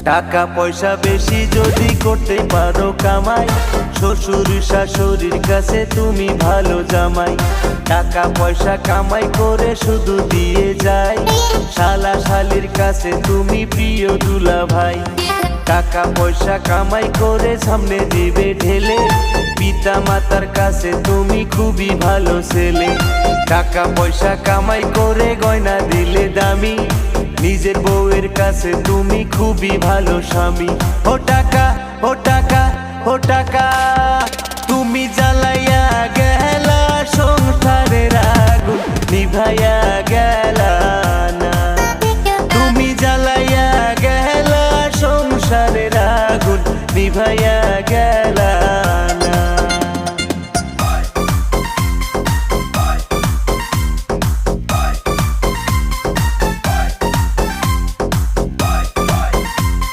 টাকা পয়সা বেশি যদি করতে পারো কামাই, শ্বশুর শাশুড়ির কাছে তুমি ভালো জামাই। টাকা পয়সা কামাই করে শুধু দিয়ে যায়, শালা শালির কাছে তুমি প্রিয় দুলা ভাই। টাকা পয়সা কামাই করে সামনে দিবে ঢেলে, পিতা মাতার কাছে তুমি খুবই ভালো ছেলে। টাকা পয়সা কামাই করে গয়না দিলে দামি, নিজের বউয়ের কাছে তুমি খুবই ভালো স্বামী। ও টাকা, ও টাকা, ও টাকা, তুমি জ্বালাইয়া গেলা সংসারের আগুন নিভাইয়া গেলা না। তুমি জ্বালাইয়া গেলা সংসারের আগুন নিভাইয়া গেলা